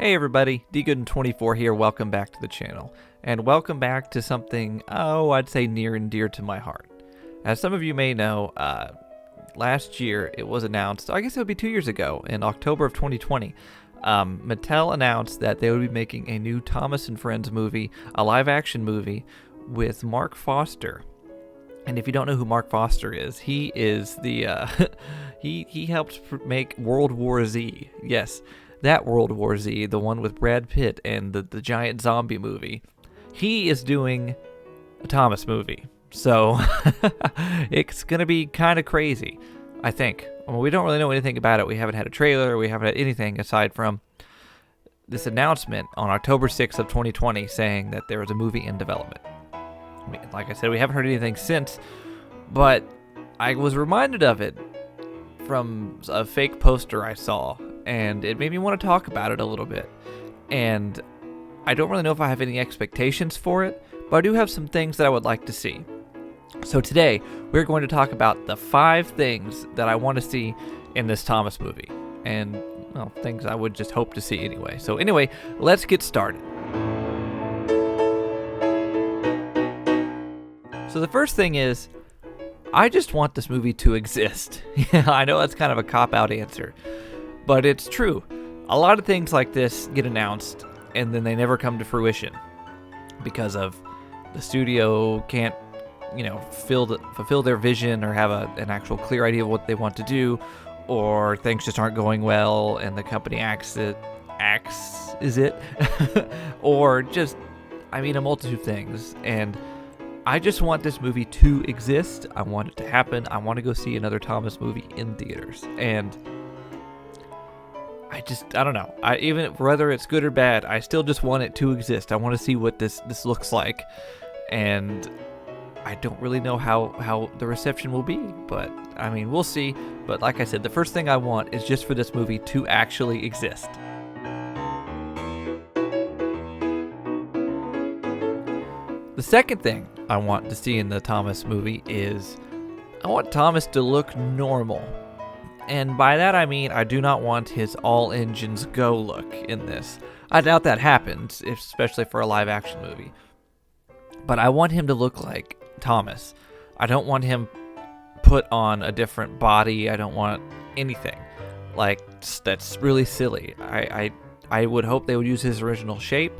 Hey everybody, DGooden24 here, welcome back to the channel. And welcome back to something, I'd say near and dear to my heart. As some of you may know, last year it was announced, I guess it would be 2 years ago, in October of 2020, Mattel announced that they would be making a new Thomas and Friends movie, a live-action movie, with Mark Foster. And if you don't know who Mark Foster is, he is the, he helped make World War Z. Yes, that World War Z, the one with Brad Pitt and the giant zombie movie. He is doing a Thomas movie. So, it's going to be kind of crazy, I think. Well, we don't really know anything about it. We haven't had a trailer. We haven't had anything aside from this announcement on October 6th of 2020 saying that there was a movie in development. I mean, like I said, we haven't heard anything since, but I was reminded of it from a fake poster I saw, and it made me want to talk about it a little bit. And I don't really know if I have any expectations for it, but I do have some things that I would like to see. So today, we're going to talk about the 5 things that I want to see in this Thomas movie. And, well, things I would just hope to see anyway. So anyway, let's get started. So the first thing is, I just want this movie to exist. Yeah, I know that's kind of a cop-out answer, but it's true. A lot of things like this get announced, and then they never come to fruition because of the studio can't, fulfill their vision or have an actual clear idea of what they want to do, or things just aren't going well, and the company axes it, or just, a multitude of things, and I just want this movie to exist. I want it to happen. I want to go see another Thomas movie in theaters. And I don't know. Even whether it's good or bad, I still just want it to exist. I want to see what this looks like. And I don't really know how the reception will be. But, we'll see. But like I said, the first thing I want is just for this movie to actually exist. The second thing I want to see in the Thomas movie is I want Thomas to look normal. And by that I mean I do not want his all engines go look in this. I doubt that happens, especially for a live action movie. But I want him to look like Thomas. I don't want him put on a different body. I don't want anything that's really silly. I would hope they would use his original shape.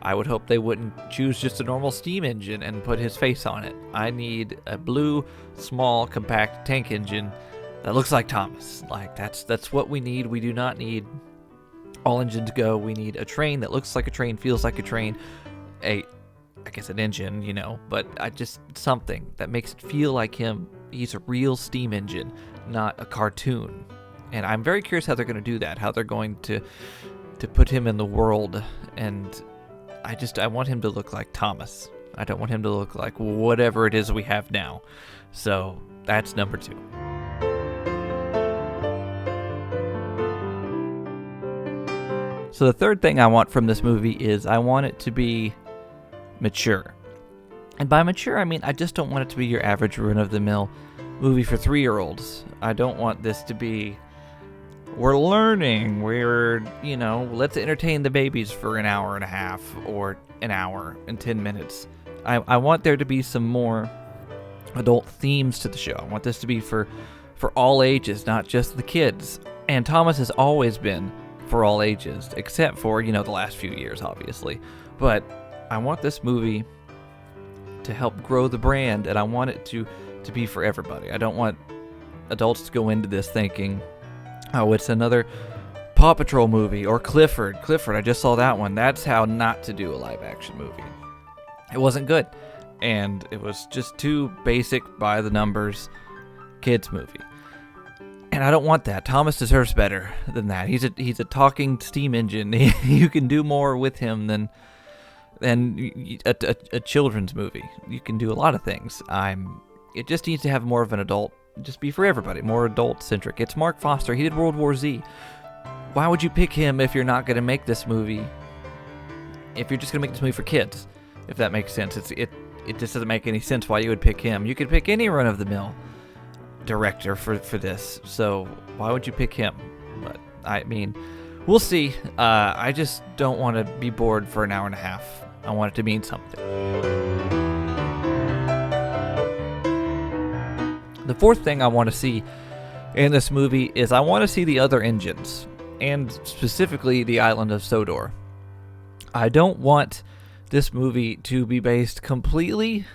I would hope they wouldn't choose just a normal steam engine and put his face on it. I need a blue, small, compact tank engine that looks like Thomas. That's what we need. We do not need all engines go. We need a train that looks like a train, feels like a train. I guess an engine, but just something that makes it feel like him. He's a real steam engine, not a cartoon. And I'm very curious how they're going to do that, how they're going to put him in the world. And I want him to look like Thomas. I don't want him to look like whatever it is we have now. So that's number 2. So the third thing I want from this movie is I want it to be mature. And by mature, I just don't want it to be your average run-of-the-mill movie for 3-year-olds. I don't want this to be, we're learning, let's entertain the babies for an hour and a half or an hour and 10 minutes. I want there to be some more adult themes to the show. I want this to be for all ages, not just the kids. And Thomas has always been for all ages, except for, the last few years, obviously. But I want this movie to help grow the brand, and I want it to be for everybody. I don't want adults to go into this thinking, oh, it's another Paw Patrol movie, or Clifford. Clifford, I just saw that one. That's how not to do a live-action movie. It wasn't good, and it was just too basic, by-the-numbers kids movie. And I don't want that. Thomas deserves better than that. He's a talking steam engine. You can do more with him than a children's movie. You can do a lot of things. It just needs to have more of an adult. Just be for everybody, more adult-centric. It's Mark Foster. He did World War Z. Why would you pick him if you're not going to make this movie? If you're just going to make this movie for kids, if that makes sense. It just doesn't make any sense why you would pick him. You could pick any run-of-the-mill director for this. So why would you pick him? But We'll see. I just don't want to be bored for an hour and a half. I want it to mean something. The fourth thing I want to see in this movie is I want to see the other engines, and specifically the island of Sodor. I don't want this movie to be based completely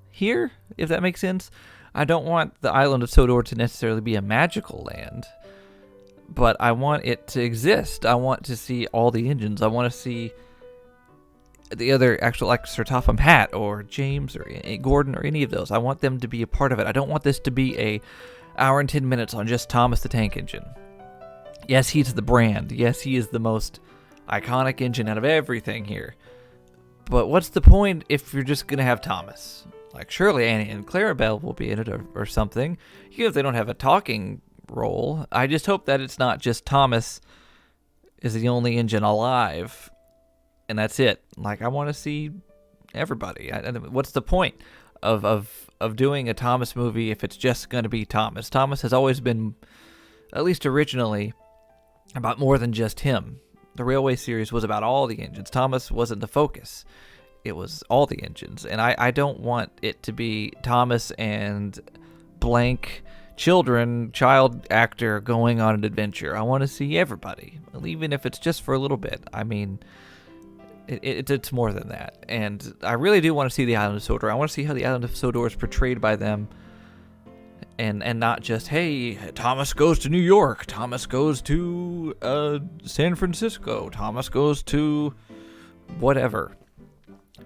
here, if that makes sense. I don't want the island of Sodor to necessarily be a magical land, but I want it to exist. I want to see all the engines. I want to see the other actual, like Sir Topham Hatt or James or Gordon or any of those. I want them to be a part of it. I don't want this to be a hour and 10 minutes on just Thomas the Tank Engine. Yes, he's the brand. Yes, he is the most iconic engine out of everything here. But what's the point if you're just going to have Thomas? Like, surely Annie and Clarabelle will be in it or something. Even if they don't have a talking role. I just hope that it's not just Thomas is the only engine alive, and that's it. Like, I want to see everybody. What's the point of doing a Thomas movie if it's just going to be Thomas? Thomas has always been, at least originally, about more than just him. The Railway series was about all the engines. Thomas wasn't the focus. It was all the engines. And I don't want it to be Thomas and blank child actor going on an adventure. I want to see everybody, even if it's just for a little bit. I mean, it's more than that. And I really do want to see the island of Sodor. I want to see how the island of Sodor is portrayed by them. And not just, hey, Thomas goes to New York, Thomas goes to San Francisco, Thomas goes to whatever.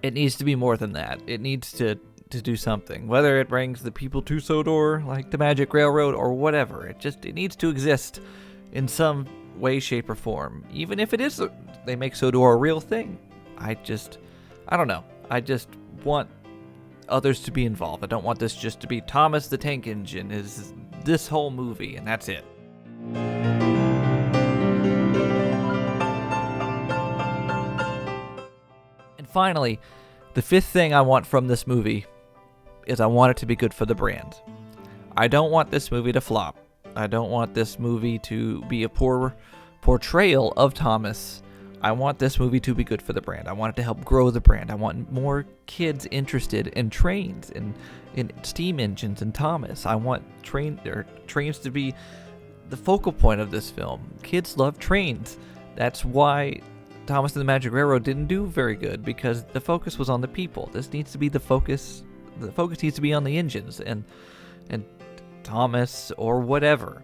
It needs to be more than that. It needs to do something. Whether it brings the people to Sodor, like the Magic Railroad, or whatever. It needs to exist in some way, shape, or form. Even if it is, they make Sodor a real thing. I don't know. I just want others to be involved. I don't want this just to be Thomas the Tank Engine is this whole movie, and that's it. And finally, the fifth thing I want from this movie is I want it to be good for the brand. I don't want this movie to flop. I don't want this movie to be a poor portrayal of Thomas. I want this movie to be good for the brand. I want it to help grow the brand. I want more kids interested in trains, in steam engines, and Thomas. I want trains to be the focal point of this film. Kids love trains. That's why Thomas and the Magic Railroad didn't do very good, because the focus was on the people. This needs to be the focus. The focus needs to be on the engines and Thomas or whatever.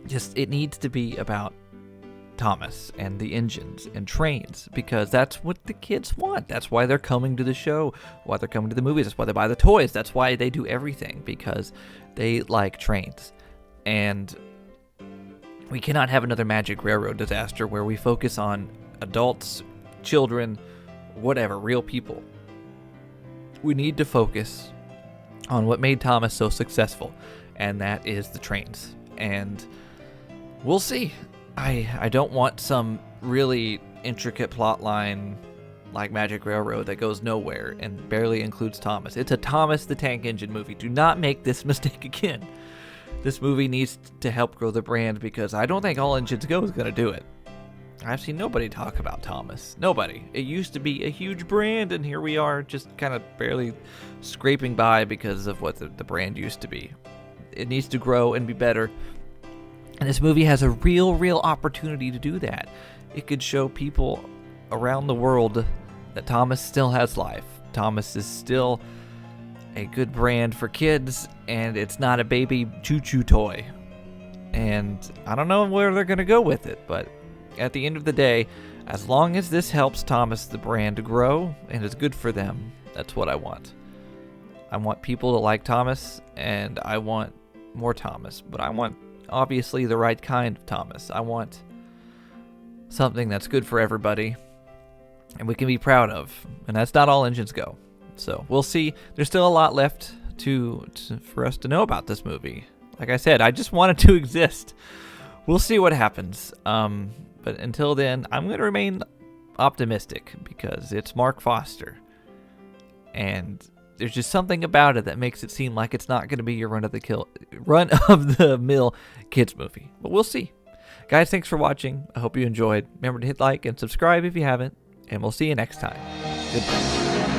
It needs to be about Thomas and the engines and trains, because that's what the kids want. That's why they're coming to the show, why they're coming to the movies. That's why they buy the toys. That's why they do everything, because they like trains. And we cannot have another Magic Railroad disaster where we focus on adults, children, whatever, real people. We need to focus on what made Thomas so successful, and that is the trains. And we'll see. I don't want some really intricate plot line like Magic Railroad that goes nowhere and barely includes Thomas. It's a Thomas the Tank Engine movie. Do not make this mistake again. This movie needs to help grow the brand, because I don't think All Engines Go is going to do it. I've seen nobody talk about Thomas. Nobody. It used to be a huge brand, and here we are just kind of barely scraping by because of what the brand used to be. It needs to grow and be better. And this movie has a real opportunity to do that. It could show people around the world that Thomas still has life. Thomas is still a good brand for kids, and it's not a baby choo-choo toy. And I don't know where they're going to go with it, but at the end of the day, as long as this helps Thomas the brand to grow and is good for them, that's what I want. I want people to like Thomas, and I want more Thomas, but I want obviously the right kind of Thomas. I want something that's good for everybody and we can be proud of, and that's not All Engines Go. So we'll see. There's still a lot left for us to know about this movie. Like I said, I just want it to exist. We'll see what happens. But until then, I'm going to remain optimistic, because it's Mark Foster, and there's just something about it that makes it seem like it's not going to be your run of the mill kids movie. But we'll see. Guys, thanks for watching. I hope you enjoyed. Remember to hit like and subscribe if you haven't, and we'll see you next time. Goodbye.